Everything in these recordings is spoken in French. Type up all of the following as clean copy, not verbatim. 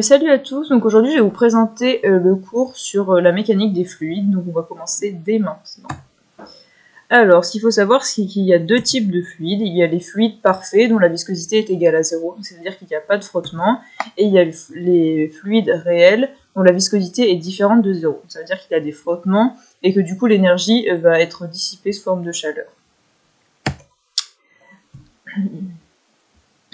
Salut à tous, donc aujourd'hui je vais vous présenter le cours sur la mécanique des fluides, donc on va commencer dès maintenant. Alors, ce qu'il faut savoir, c'est qu'il y a deux types de fluides. Il y a les fluides parfaits, dont la viscosité est égale à 0, c'est-à-dire qu'il n'y a pas de frottement, et il y a les fluides réels, dont la viscosité est différente de 0, ça veut dire qu'il y a des frottements, et que du coup l'énergie va être dissipée sous forme de chaleur.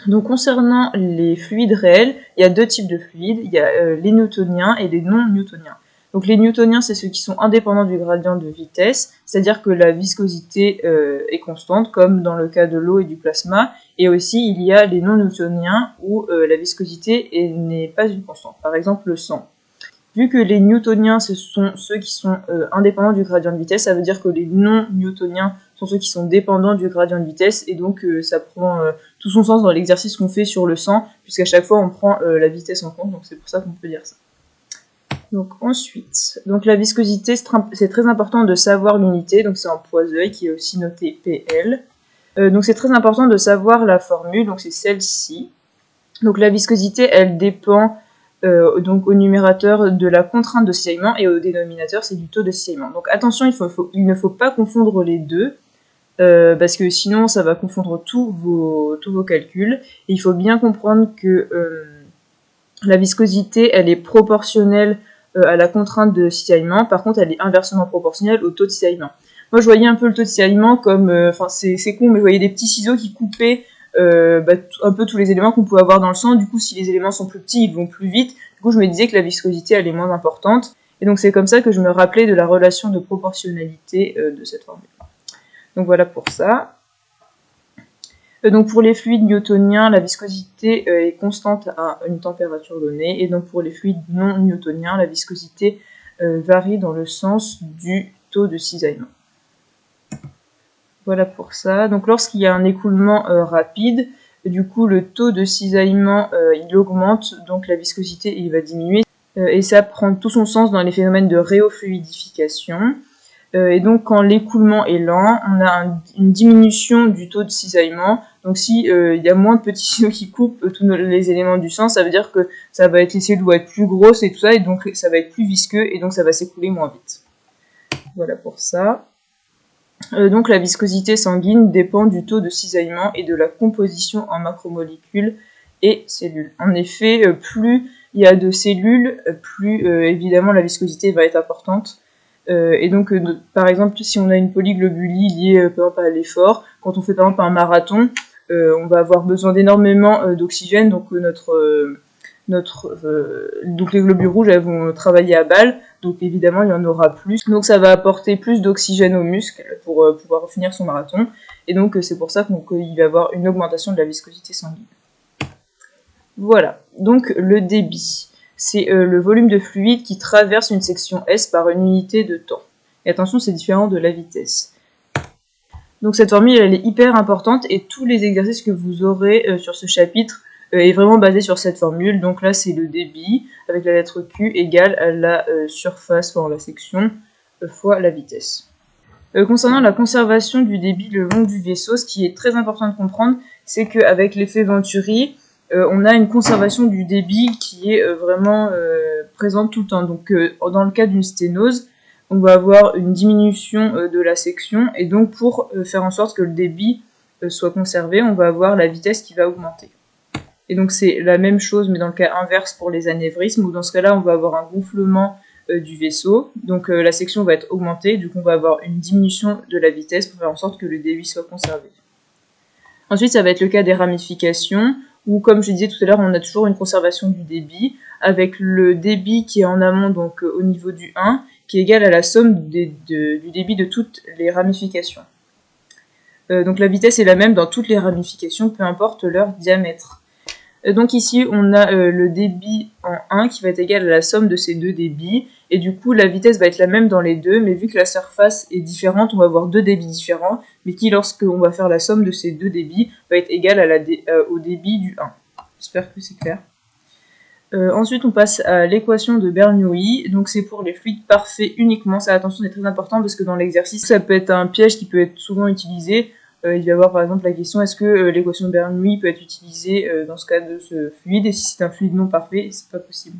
Donc concernant les fluides réels, il y a deux types de fluides, il y a les newtoniens et les non newtoniens. Donc les newtoniens, c'est ceux qui sont indépendants du gradient de vitesse, c'est-à-dire que la viscosité est constante, comme dans le cas de l'eau et du plasma, et aussi il y a les non newtoniens où la viscosité n'est pas une constante, par exemple le sang. Vu que les newtoniens, ce sont ceux qui sont indépendants du gradient de vitesse, ça veut dire que les non newtoniens sont ceux qui sont dépendants du gradient de vitesse, et donc ça prend tout son sens dans l'exercice qu'on fait sur le sang, puisqu'à chaque fois on prend la vitesse en compte, donc c'est pour ça qu'on peut dire ça. Donc ensuite, donc la viscosité, c'est très important de savoir l'unité, donc c'est en poids-œil qui est aussi noté PL. Donc c'est très important de savoir la formule, donc c'est celle-ci. Donc la viscosité, elle dépend donc au numérateur de la contrainte de cisaillement, et au dénominateur c'est du taux de cisaillement. Donc attention, il ne faut pas confondre les deux, parce que sinon ça va confondre tous vos calculs, et il faut bien comprendre que la viscosité elle est proportionnelle à la contrainte de cisaillement, par contre elle est inversement proportionnelle au taux de cisaillement. Moi je voyais un peu le taux de cisaillement comme, c'est con, mais je voyais des petits ciseaux qui coupaient un peu tous les éléments qu'on peut avoir dans le sang. Du coup, si les éléments sont plus petits, ils vont plus vite. Du coup, je me disais que la viscosité, elle est moins importante. Et donc, c'est comme ça que je me rappelais de la relation de proportionnalité de cette formule. Donc, voilà pour ça. Donc, pour les fluides newtoniens, la viscosité est constante à une température donnée. Et donc, pour les fluides non newtoniens, la viscosité varie dans le sens du taux de cisaillement. Voilà pour ça. Donc lorsqu'il y a un écoulement rapide, du coup le taux de cisaillement il augmente, donc la viscosité il va diminuer. Et ça prend tout son sens dans les phénomènes de réofluidification. Et donc quand l'écoulement est lent, on a une diminution du taux de cisaillement. Donc si il y a moins de petits ciseaux qui coupent tous les éléments du sang, ça veut dire que ça va être, les cellules vont être plus grosses et tout ça, et donc ça va être plus visqueux, et donc ça va s'écouler moins vite. Voilà pour ça. Donc la viscosité sanguine dépend du taux de cisaillement et de la composition en macromolécules et cellules. En effet, plus il y a de cellules, plus évidemment la viscosité va être importante. Et donc, par exemple, si on a une polyglobulie liée par exemple à l'effort, quand on fait par exemple un marathon, on va avoir besoin d'énormément d'oxygène, donc donc les globules rouges elles vont travailler à balle, donc évidemment il y en aura plus, donc ça va apporter plus d'oxygène aux muscles pour pouvoir finir son marathon, et donc c'est pour ça qu'il va y avoir une augmentation de la viscosité sanguine. Voilà, donc le débit, c'est le volume de fluide qui traverse une section S par une unité de temps. Et attention, c'est différent de la vitesse. Donc cette formule elle est hyper importante, et tous les exercices que vous aurez sur ce chapitre est vraiment basé sur cette formule. Donc là c'est le débit avec la lettre Q égale à la surface fois la section fois la vitesse. Concernant la conservation du débit le long du vaisseau, ce qui est très important de comprendre, c'est qu'avec l'effet Venturi, on a une conservation du débit qui est vraiment présente tout le temps. Donc dans le cas d'une sténose, on va avoir une diminution de la section, et donc pour faire en sorte que le débit soit conservé, on va avoir la vitesse qui va augmenter. Et donc c'est la même chose, mais dans le cas inverse pour les anévrismes, où dans ce cas-là, on va avoir un gonflement du vaisseau, donc la section va être augmentée, du coup on va avoir une diminution de la vitesse pour faire en sorte que le débit soit conservé. Ensuite, ça va être le cas des ramifications, où comme je disais tout à l'heure, on a toujours une conservation du débit, avec le débit qui est en amont, donc au niveau du 1, qui est égal à la somme du débit de toutes les ramifications. Donc la vitesse est la même dans toutes les ramifications, peu importe leur diamètre. Donc ici, on a le débit en 1 qui va être égal à la somme de ces deux débits, et du coup la vitesse va être la même dans les deux, mais vu que la surface est différente, on va avoir deux débits différents, mais qui, lorsqu'on va faire la somme de ces deux débits, va être égal à au débit du 1. J'espère que c'est clair. Ensuite, on passe à l'équation de Bernoulli. Donc c'est pour les fluides parfaits uniquement. Ça, attention, c'est très important parce que dans l'exercice, ça peut être un piège qui peut être souvent utilisé. il va y avoir par exemple la question est-ce que l'équation de Bernoulli peut être utilisée dans ce cas de ce fluide, et si c'est un fluide non parfait, c'est pas possible.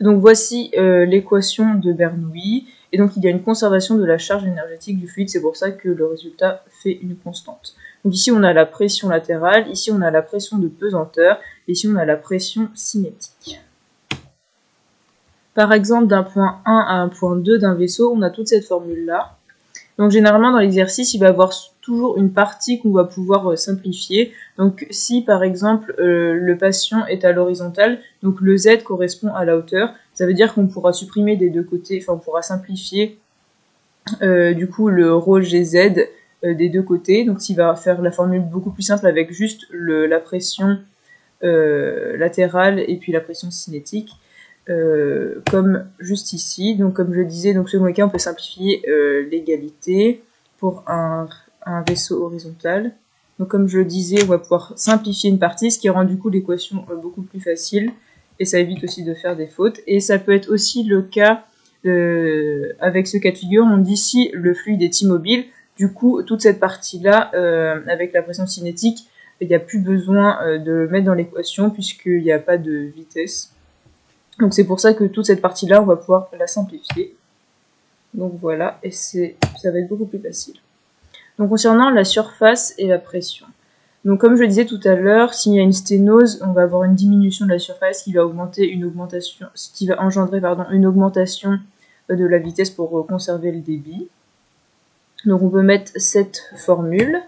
Donc voici l'équation de Bernoulli, et donc il y a une conservation de la charge énergétique du fluide, c'est pour ça que le résultat fait une constante. Donc ici on a la pression latérale, ici on a la pression de pesanteur, et ici on a la pression cinétique. Par exemple, d'un point 1 à un point 2 d'un vaisseau, on a toute cette formule-là. Donc généralement dans l'exercice, il va y avoir toujours une partie qu'on va pouvoir simplifier. Donc si par exemple le patient est à l'horizontale, donc le Z correspond à la hauteur, ça veut dire qu'on pourra supprimer des deux côtés, enfin on pourra simplifier du coup le rho GZ des deux côtés. Donc il va faire la formule beaucoup plus simple avec juste la pression latérale et puis la pression cinétique. Comme juste ici. Donc comme je disais, donc selon les cas, on peut simplifier l'égalité pour un vaisseau horizontal. Donc comme je le disais, on va pouvoir simplifier une partie, ce qui rend du coup l'équation beaucoup plus facile, et ça évite aussi de faire des fautes. Et ça peut être aussi le cas avec ce cas de figure, on dit si le fluide est immobile, du coup toute cette partie-là, avec la pression cinétique, il n'y a plus besoin de le mettre dans l'équation puisqu'il n'y a pas de vitesse. Donc c'est pour ça que toute cette partie-là, on va pouvoir la simplifier. Donc voilà, et ça va être beaucoup plus facile. Donc concernant la surface et la pression. Donc comme je le disais tout à l'heure, s'il y a une sténose, on va avoir une diminution de la surface qui va engendrer une augmentation de la vitesse pour conserver le débit. Donc on peut mettre cette formule.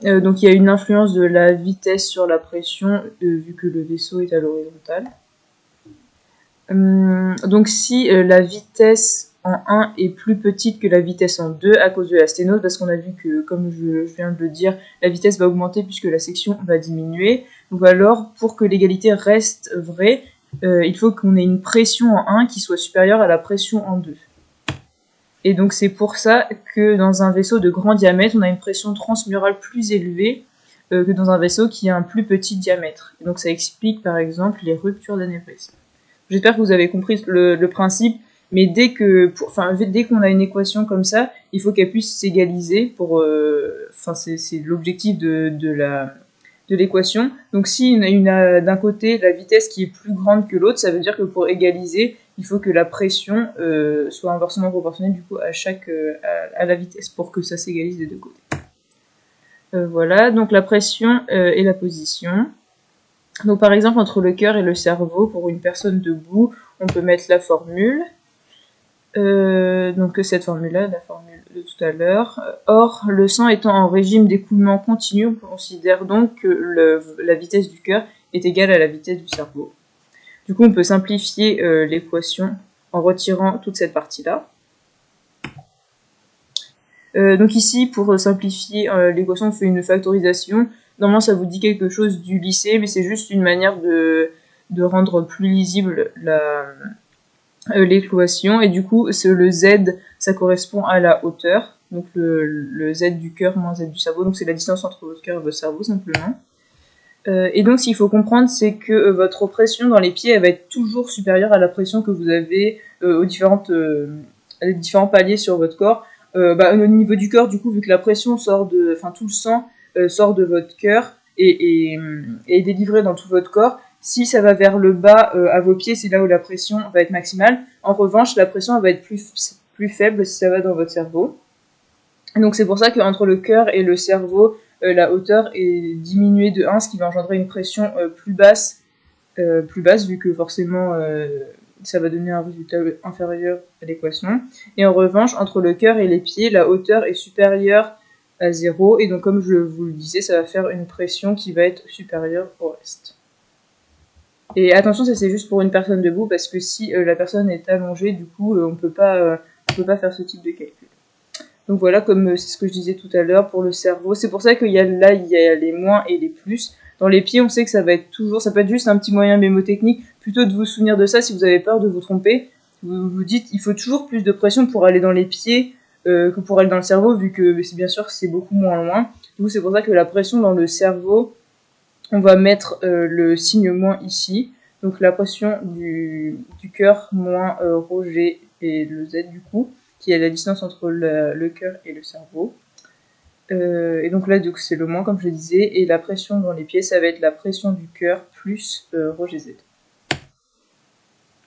Donc il y a une influence de la vitesse sur la pression, vu que le vaisseau est à l'horizontale. Donc si la vitesse en 1 est plus petite que la vitesse en 2 à cause de la sténose, parce qu'on a vu que, comme je viens de le dire, la vitesse va augmenter puisque la section va diminuer. Donc alors, pour que l'égalité reste vraie, il faut qu'on ait une pression en 1 qui soit supérieure à la pression en 2. Et donc c'est pour ça que dans un vaisseau de grand diamètre, on a une pression transmurale plus élevée que dans un vaisseau qui a un plus petit diamètre. Et donc ça explique par exemple les ruptures d'anévrisme. J'espère que vous avez compris le principe, mais dès qu'on a une équation comme ça, il faut qu'elle puisse s'égaliser pour... c'est l'objectif de l'équation. Donc si on a d'un côté la vitesse qui est plus grande que l'autre, ça veut dire que pour égaliser, il faut que la pression soit inversement proportionnelle du coup à la vitesse pour que ça s'égalise des deux côtés. Voilà, donc la pression et la position. Donc par exemple entre le cœur et le cerveau, pour une personne debout, on peut mettre la formule. Donc cette formule-là, la formule de tout à l'heure. Or, le sang étant en régime d'écoulement continu, on considère donc que la vitesse du cœur est égale à la vitesse du cerveau. Du coup, on peut simplifier l'équation en retirant toute cette partie-là. Donc ici, pour simplifier l'équation, on fait une factorisation. Normalement, ça vous dit quelque chose du lycée, mais c'est juste une manière de rendre plus lisible l'équation. Et du coup, le Z, ça correspond à la hauteur. Donc le Z du cœur moins Z du cerveau. Donc c'est la distance entre votre cœur et votre cerveau, simplement. Et donc, ce qu'il faut comprendre, c'est que votre pression dans les pieds, elle va être toujours supérieure à la pression que vous avez aux différents paliers sur votre corps. Au niveau du cœur, du coup, vu que la pression tout le sang sort de votre cœur et est délivré dans tout votre corps, si ça va vers le bas à vos pieds, c'est là où la pression va être maximale. En revanche, la pression va être plus faible si ça va dans votre cerveau. Donc c'est pour ça qu'entre le cœur et le cerveau, la hauteur est diminuée de 1, ce qui va engendrer une pression plus basse, vu que forcément ça va donner un résultat inférieur à l'équation. Et en revanche, entre le cœur et les pieds, la hauteur est supérieure à 0, et donc comme je vous le disais, ça va faire une pression qui va être supérieure au reste. Et attention, ça c'est juste pour une personne debout, parce que si la personne est allongée, du coup, on peut pas faire ce type de calcul. Donc voilà, comme c'est ce que je disais tout à l'heure pour le cerveau. C'est pour ça qu'il y a les moins et les plus. Dans les pieds, on sait que ça peut être juste un petit moyen mémotechnique, plutôt de vous souvenir de ça si vous avez peur de vous tromper. Vous vous dites, il faut toujours plus de pression pour aller dans les pieds que pour aller dans le cerveau, vu que bien sûr c'est beaucoup moins loin. Du coup, c'est pour ça que la pression dans le cerveau, on va mettre le signe moins ici. Donc la pression du cœur moins ρg et le Z du coup, qui est la distance entre le cœur et le cerveau. Et donc là, c'est le moins, comme je le disais. Et la pression dans les pieds, ça va être la pression du cœur plus rho GZ.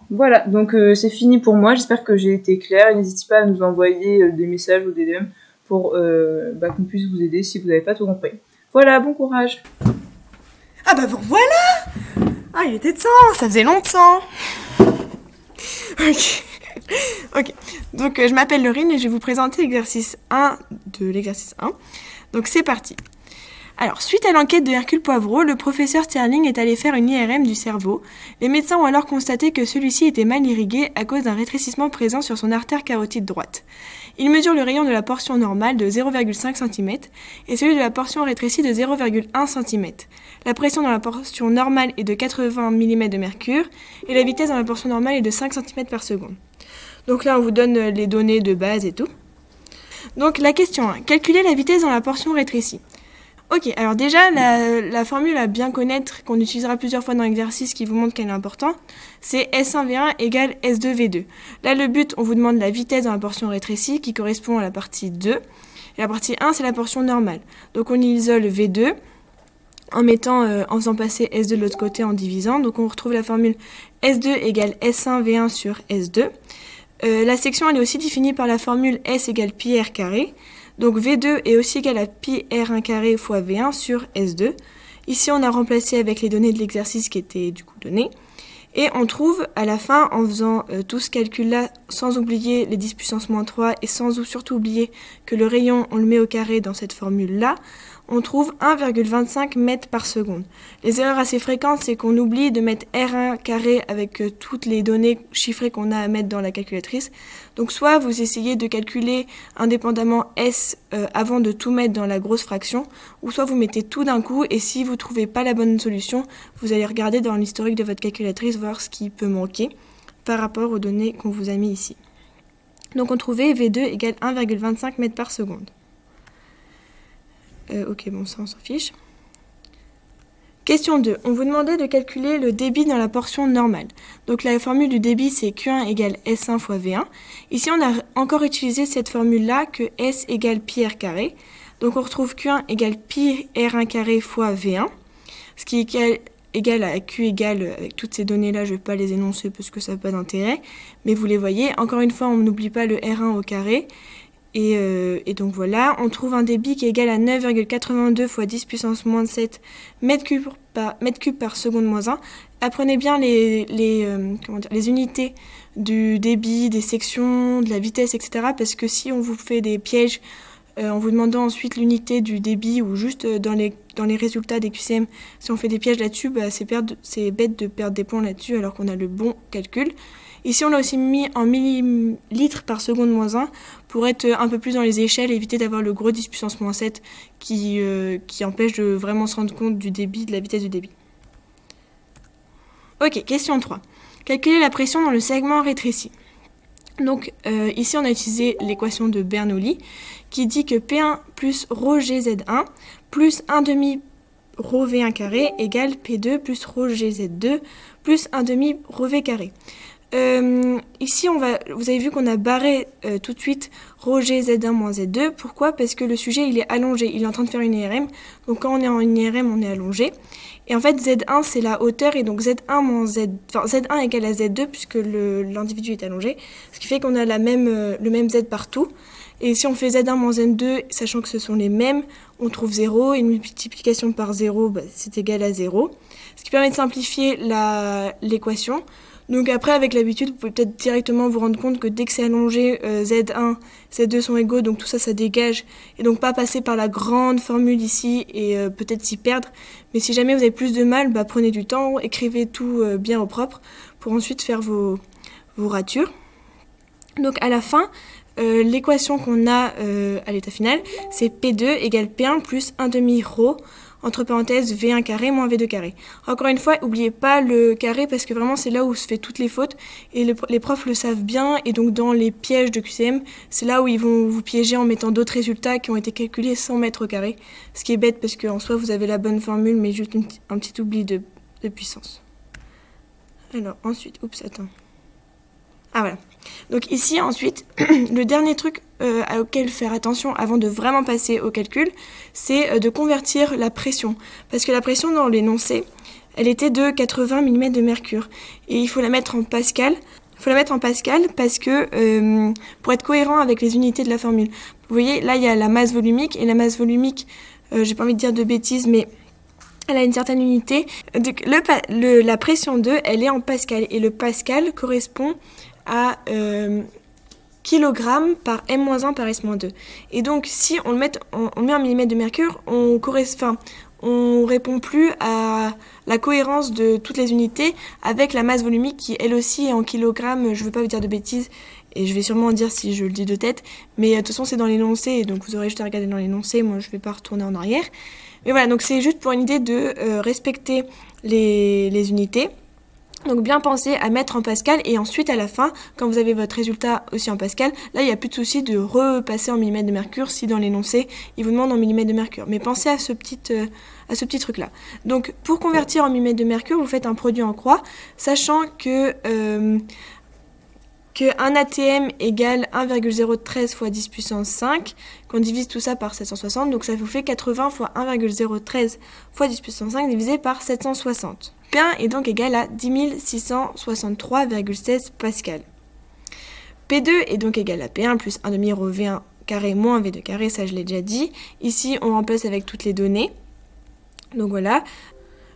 Voilà, donc c'est fini pour moi. J'espère que j'ai été claire. N'hésitez pas à nous envoyer des messages ou des DM pour qu'on puisse vous aider si vous n'avez pas tout compris. Voilà, bon courage. Ah bah vous voilà. Ah, il était temps, ça faisait longtemps. Ok, donc je m'appelle Laurine et je vais vous présenter l'exercice 1 de l'exercice 1. Donc c'est parti. Alors, suite à l'enquête de Hercule Poivreau, le professeur Sterling est allé faire une IRM du cerveau. Les médecins ont alors constaté que celui-ci était mal irrigué à cause d'un rétrécissement présent sur son artère carotide droite. Il mesure le rayon de la portion normale de 0,5 cm et celui de la portion rétrécie de 0,1 cm. La pression dans la portion normale est de 80 mm de mercure et la vitesse dans la portion normale est de 5 cm par seconde. Donc là, on vous donne les données de base et tout. Donc la question 1. Calculez la vitesse dans la portion rétrécie. Ok, alors déjà, la formule à bien connaître, qu'on utilisera plusieurs fois dans l'exercice qui vous montre qu'elle est importante, c'est S1V1 égale S2V2. Là, le but, on vous demande la vitesse dans la portion rétrécie qui correspond à la partie 2. Et la partie 1, c'est la portion normale. Donc on isole V2 en faisant passer S2 de l'autre côté en divisant. Donc on retrouve la formule S2 égale S1V1 sur S2. La section, elle est aussi définie par la formule S égale pi R carré. Donc V2 est aussi égal à pi R1 carré fois V1 sur S2. Ici, on a remplacé avec les données de l'exercice qui étaient du coup données. Et on trouve à la fin, en faisant tout ce calcul-là, sans oublier les 10 puissance moins 3 et sans surtout oublier que le rayon, on le met au carré dans cette formule-là, on trouve 1,25 mètres par seconde. Les erreurs assez fréquentes, c'est qu'on oublie de mettre R1 carré avec toutes les données chiffrées qu'on a à mettre dans la calculatrice. Donc soit vous essayez de calculer indépendamment S avant de tout mettre dans la grosse fraction, ou soit vous mettez tout d'un coup et si vous ne trouvez pas la bonne solution, vous allez regarder dans l'historique de votre calculatrice, voir ce qui peut manquer par rapport aux données qu'on vous a mis ici. Donc on trouvait V2 égale 1,25 mètres par seconde. Ok, bon, ça on s'en fiche. Question 2. On vous demandait de calculer le débit dans la portion normale. Donc la formule du débit, c'est Q1 égale S1 fois V1. Ici, on a encore utilisé cette formule-là, que S égale pi R carré. Donc on retrouve Q1 égale pi R1 carré fois V1, ce qui est égal à Q égale, avec toutes ces données-là, je ne vais pas les énoncer parce que ça n'a pas d'intérêt, mais vous les voyez. Encore une fois, on n'oublie pas le R1 au carré. Et donc voilà, on trouve un débit qui est égal à 9,82 fois 10 puissance moins 7 mètres cubes par seconde moins 1. Apprenez bien les unités du débit, des sections, de la vitesse, etc. Parce que si on vous fait des pièges en vous demandant ensuite l'unité du débit ou juste dans les résultats des QCM, si on fait des pièges là-dessus, c'est bête de perdre des points là-dessus alors qu'on a le bon calcul. Ici, on l'a aussi mis en millilitres par seconde moins 1 pour être un peu plus dans les échelles et éviter d'avoir le gros 10 puissance moins 7 qui empêche de vraiment se rendre compte du débit, de la vitesse du débit. Ok, question 3. Calculer la pression dans le segment rétréci. Donc ici, on a utilisé l'équation de Bernoulli qui dit que P1 plus ρ GZ1 plus 1 demi ρ V1 carré égale P2 plus ρ GZ2 plus 1 demi ρ V carré. Ici, vous avez vu qu'on a barré tout de suite ρ G Z1 moins Z2. Pourquoi ? Parce que le sujet, il est allongé. Il est en train de faire une IRM. Donc, quand on est en IRM, on est allongé. Et en fait, Z1, c'est la hauteur. Et donc, Z1 égale à Z2 puisque l'individu est allongé. Ce qui fait qu'on a le même Z partout. Et si on fait Z1 moins Z2, sachant que ce sont les mêmes, on trouve 0. Et une multiplication par 0, c'est égal à 0. Ce qui permet de simplifier l'équation. Donc après, avec l'habitude, vous pouvez peut-être directement vous rendre compte que dès que c'est allongé, Z1, Z2 sont égaux, donc tout ça, ça dégage. Et donc pas passer par la grande formule ici et peut-être s'y perdre. Mais si jamais vous avez plus de mal, prenez du temps, écrivez tout bien au propre pour ensuite faire vos ratures. Donc à la fin, l'équation qu'on a à l'état final, c'est P2 égale P1 plus 1 demi ρ entre parenthèses V1 carré moins V2 carré. Encore une fois, n'oubliez pas le carré parce que vraiment c'est là où se fait toutes les fautes et les profs le savent bien et donc dans les pièges de QCM, c'est là où ils vont vous piéger en mettant d'autres résultats qui ont été calculés sans mettre au carré. Ce qui est bête parce qu'en soi vous avez la bonne formule mais juste un petit oubli de puissance. Alors ensuite, Ah voilà. Donc ici ensuite, le dernier truc auquel faire attention avant de vraiment passer au calcul, c'est de convertir la pression. Parce que la pression dans l'énoncé, elle était de 80 mm de mercure. Et il faut la mettre en pascal. Il faut la mettre en pascal parce que pour être cohérent avec les unités de la formule. Vous voyez, là il y a la masse volumique, et la masse volumique, j'ai pas envie de dire de bêtises, mais elle a une certaine unité. Donc, la pression 2, elle est en pascal, et le pascal correspond à kg par m-1 par s-2. Et donc si on met en millimètres de mercure, on répond plus à la cohérence de toutes les unités avec la masse volumique qui elle aussi est en kilogrammes. Je ne veux pas vous dire de bêtises et je vais sûrement en dire si je le dis de tête, mais de toute façon c'est dans l'énoncé, donc vous aurez juste à regarder dans l'énoncé, moi je ne vais pas retourner en arrière. Mais voilà, donc c'est juste pour une idée de respecter les unités. Donc bien penser à mettre en pascal, et ensuite à la fin, quand vous avez votre résultat aussi en pascal, là il n'y a plus de souci de repasser en millimètres de mercure si dans l'énoncé il vous demande en millimètres de mercure. Mais pensez à ce petit truc là. Donc pour convertir en millimètres de mercure, vous faites un produit en croix, sachant que un ATM égale 1,013 fois 10 puissance 5, qu'on divise tout ça par 760, donc ça vous fait 80 fois 1,013 fois 10 puissance 5 divisé par 760. P1 est donc égal à 10 663,16 pascal. P2 est donc égal à P1 plus 1 demi rho V1 carré moins V2 carré, ça je l'ai déjà dit. Ici on remplace avec toutes les données. Donc voilà,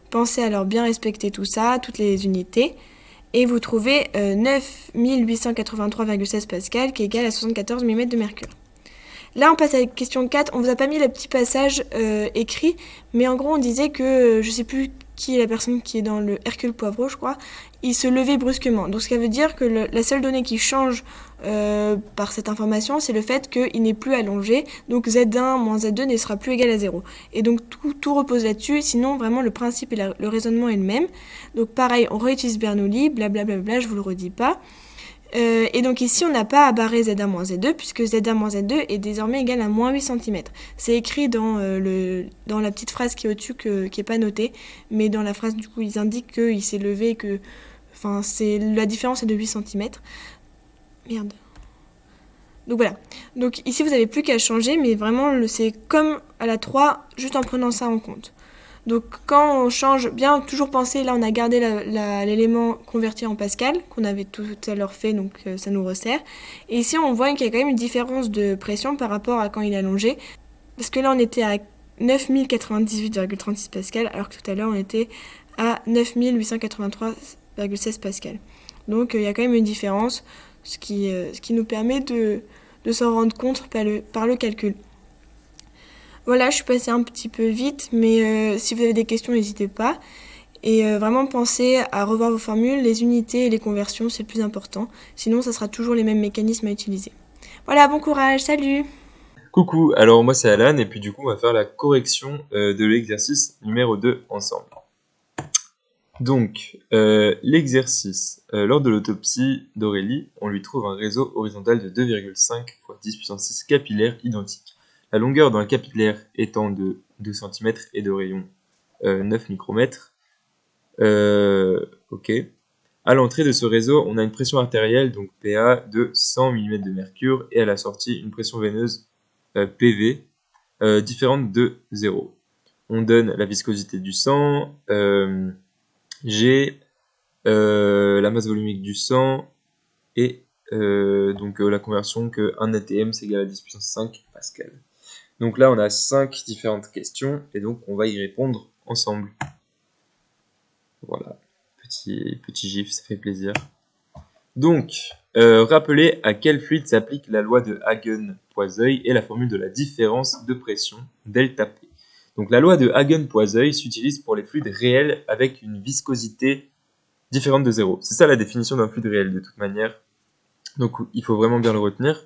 pensez à alors bien respecter tout ça, toutes les unités. Et vous trouvez 9883,16 pascal qui est égal à 74 mm de mercure. Là, on passe à la question 4. On vous a pas mis le petit passage écrit, mais en gros, on disait que, je sais plus qui est la personne qui est dans le Hercule Poivreau, je crois, il se levait brusquement. Donc, ce qui veut dire que la seule donnée qui change par cette information, c'est le fait qu'il n'est plus allongé. Donc, Z1 moins Z2 ne sera plus égal à 0. Et donc, tout repose là-dessus. Sinon, vraiment, le principe et le raisonnement est le même. Donc, pareil, on réutilise Bernoulli, blablabla, je vous le redis pas. Et donc ici, on n'a pas à barrer Z1 moins Z2, puisque Z1 moins Z2 est désormais égal à moins 8 cm. C'est écrit dans la petite phrase qui est au-dessus, qui n'est pas notée, mais dans la phrase, du coup, ils indiquent qu'il s'est levé, la différence est de 8 cm. Merde. Donc voilà. Donc ici, vous n'avez plus qu'à changer, mais vraiment, c'est comme à la 3, juste en prenant ça en compte. Donc quand on change, bien toujours penser, là on a gardé l'élément converti en pascal, qu'on avait tout à l'heure fait, donc ça nous resserre. Et ici on voit qu'il y a quand même une différence de pression par rapport à quand il est allongé, parce que là on était à 9098,36 pascal, alors que tout à l'heure on était à 9883,16 pascal. Donc il y a quand même une différence, ce qui nous permet de s'en rendre compte par le calcul. Voilà, je suis passée un petit peu vite, mais si vous avez des questions, n'hésitez pas. Et vraiment pensez à revoir vos formules, les unités et les conversions, c'est le plus important. Sinon, ça sera toujours les mêmes mécanismes à utiliser. Voilà, bon courage, salut! Coucou, alors moi c'est Alan, et puis du coup on va faire la correction de l'exercice numéro 2 ensemble. Donc, l'exercice, lors de l'autopsie d'Aurélie, on lui trouve un réseau horizontal de 2,5 fois 10 puissance 6 capillaires identiques. La longueur d'un capillaire étant de 2 cm et de rayon 9 micromètres. Ok. À l'entrée de ce réseau, on a une pression artérielle, donc PA, de 100 mm de mercure, et à la sortie, une pression veineuse PV, différente de 0. On donne la viscosité du sang, G, la masse volumique du sang, et donc la conversion que 1 ATM c'est égal à 10 puissance 5 pascal. Donc là, on a 5 différentes questions, et donc on va y répondre ensemble. Voilà, petit gif, ça fait plaisir. Donc, rappelez à quel fluide s'applique la loi de Hagen-Poiseuille et la formule de la différence de pression, delta P. Donc la loi de Hagen-Poiseuille s'utilise pour les fluides réels avec une viscosité différente de 0. C'est ça la définition d'un fluide réel de toute manière. Donc il faut vraiment bien le retenir.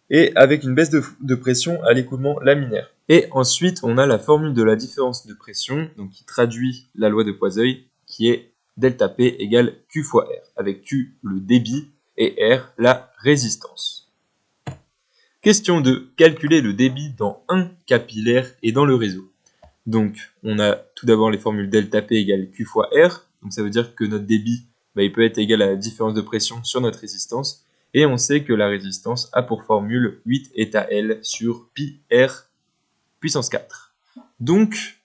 Et avec une baisse de pression à l'écoulement laminaire. Et ensuite, on a la formule de la différence de pression, donc qui traduit la loi de Poiseuille, qui est delta P égale Q fois R, avec Q le débit et R la résistance. Question 2. Calculer le débit dans un capillaire et dans le réseau. Donc, on a tout d'abord les formules delta P égale Q fois R, donc ça veut dire que notre débit il peut être égal à la différence de pression sur notre résistance. Et on sait que la résistance a pour formule 8 état L sur pi R puissance 4. Donc,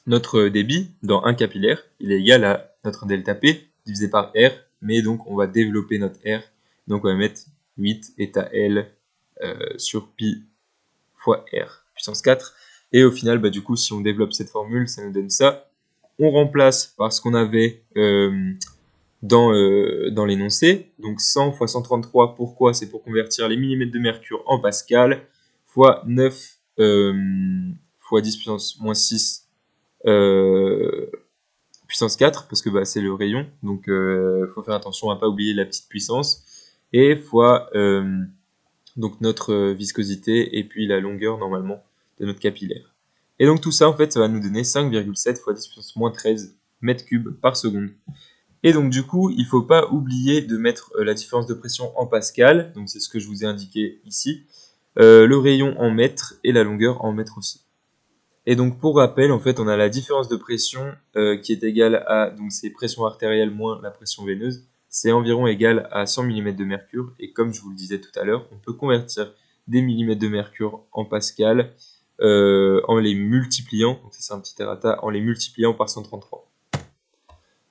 notre débit dans un capillaire, il est égal à notre delta P divisé par R, mais donc on va développer notre R, donc on va mettre 8 état L sur pi fois R puissance 4, et au final, du coup, si on développe cette formule, ça nous donne ça. On remplace par ce qu'on avait dans l'énoncé, donc 100 fois 133, pourquoi? C'est pour convertir les millimètres de mercure en pascal, fois 9 fois 10 puissance moins 6 puissance 4, parce que c'est le rayon, donc faut faire attention à pas oublier la petite puissance, et fois donc notre viscosité, et puis la longueur normalement de notre capillaire. Et donc tout ça, en fait, ça va nous donner 5,7 fois 10 puissance moins 13 mètres cubes par seconde. Et donc du coup, il ne faut pas oublier de mettre la différence de pression en pascal, donc c'est ce que je vous ai indiqué ici, le rayon en mètres et la longueur en mètres aussi. Et donc pour rappel, en fait, on a la différence de pression qui est égale à, donc c'est pression artérielle moins la pression veineuse, c'est environ égal à 100 mm de mercure, et comme je vous le disais tout à l'heure, on peut convertir des millimètres de mercure en pascal en les multipliant, donc c'est un petit errata, en les multipliant par 133.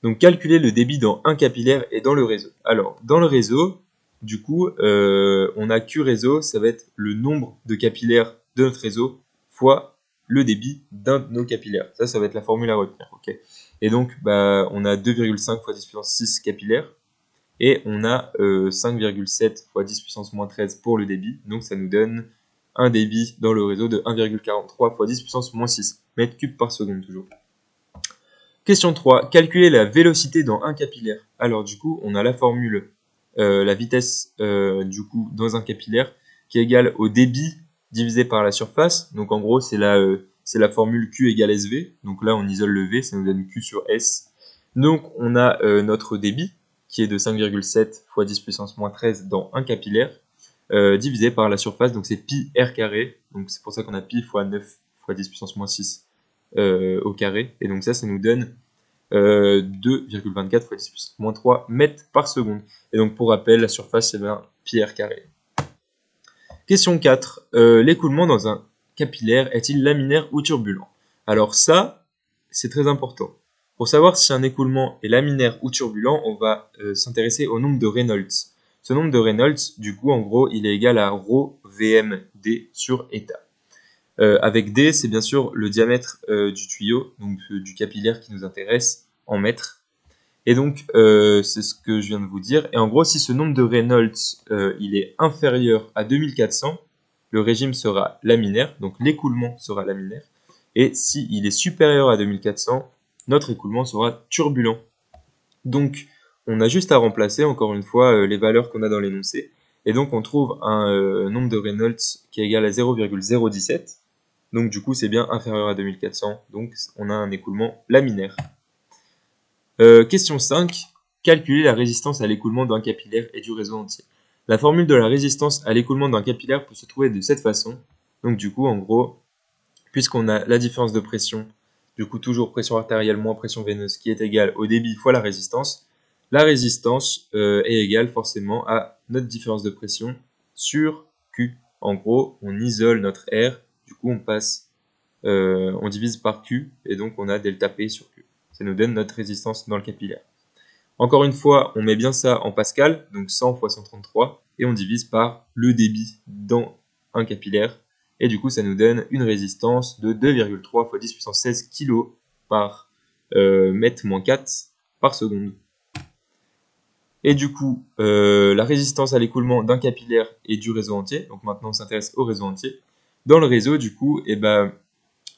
Donc calculer le débit dans un capillaire et dans le réseau. Alors, dans le réseau, du coup, on a Q réseau, ça va être le nombre de capillaires de notre réseau fois le débit d'un de nos capillaires. Ça va être la formule à retenir. Okay. Et donc, on a 2,5 fois 10 puissance 6 capillaires, et on a 5,7 fois 10 puissance moins 13 pour le débit. Donc ça nous donne un débit dans le réseau de 1,43 fois 10 puissance moins 6 mètres cubes par seconde toujours. Question 3. Calculer la vélocité dans un capillaire. Alors du coup, on a la formule, la vitesse du coup dans un capillaire qui est égale au débit divisé par la surface. Donc en gros, c'est la formule Q égale SV. Donc là, on isole le V, ça nous donne Q sur S. Donc on a notre débit qui est de 5,7 fois 10 puissance moins 13 dans un capillaire, divisé par la surface, donc c'est pi r carré. Donc c'est pour ça qu'on a pi fois 9 fois 10 puissance moins 6 au carré. Et donc ça nous donne 2,24 fois 10 puissance moins 3 mètres par seconde. Et donc pour rappel, la surface c'est bien pi r carré. Question 4. L'écoulement dans un capillaire est-il laminaire ou turbulent? Alors ça, c'est très important. Pour savoir si un écoulement est laminaire ou turbulent, on va s'intéresser au nombre de Reynolds. Ce nombre de Reynolds, du coup, en gros, il est égal à ρ VMD sur état. Avec D, c'est bien sûr le diamètre du tuyau, donc du capillaire qui nous intéresse, en mètres. Et donc, c'est ce que je viens de vous dire. Et en gros, si ce nombre de Reynolds il est inférieur à 2400, le régime sera laminaire, donc l'écoulement sera laminaire. Et s'il est supérieur à 2400, notre écoulement sera turbulent. Donc, on a juste à remplacer, encore une fois, les valeurs qu'on a dans l'énoncé. Et donc, on trouve un nombre de Reynolds qui est égal à 0,017. Donc, du coup, c'est bien inférieur à 2400. Donc, on a un écoulement laminaire. Question 5. Calculer la résistance à l'écoulement d'un capillaire et du réseau entier. La formule de la résistance à l'écoulement d'un capillaire peut se trouver de cette façon. Donc, du coup, en gros, puisqu'on a la différence de pression, du coup toujours pression artérielle moins pression veineuse qui est égale au débit fois la résistance est égale forcément à notre différence de pression sur Q. En gros, on isole notre R, du coup on divise par Q, et donc on a delta P sur Q. Ça nous donne notre résistance dans le capillaire. Encore une fois, on met bien ça en pascal, donc 100 fois 133, et on divise par le débit dans un capillaire. Et du coup, ça nous donne une résistance de 2,3 fois 10 puissance 16 kg par mètre moins 4 par seconde. Et du coup, la résistance à l'écoulement d'un capillaire et du réseau entier. Donc maintenant, on s'intéresse au réseau entier. Dans le réseau, du coup,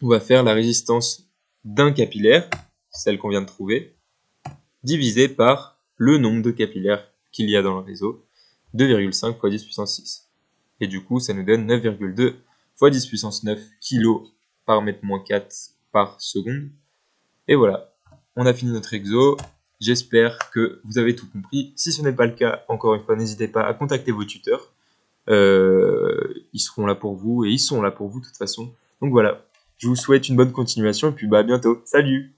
on va faire la résistance d'un capillaire, celle qu'on vient de trouver, divisé par le nombre de capillaires qu'il y a dans le réseau, 2,5 fois 10 puissance 6. Et du coup, ça nous donne 9,2 fois 10 puissance 9 kg par mètre moins 4 par seconde. Et voilà, on a fini notre exo. J'espère que vous avez tout compris. Si ce n'est pas le cas, encore une fois, n'hésitez pas à contacter vos tuteurs. Ils seront là pour vous et ils sont là pour vous de toute façon. Donc voilà, je vous souhaite une bonne continuation et puis à bientôt. Salut!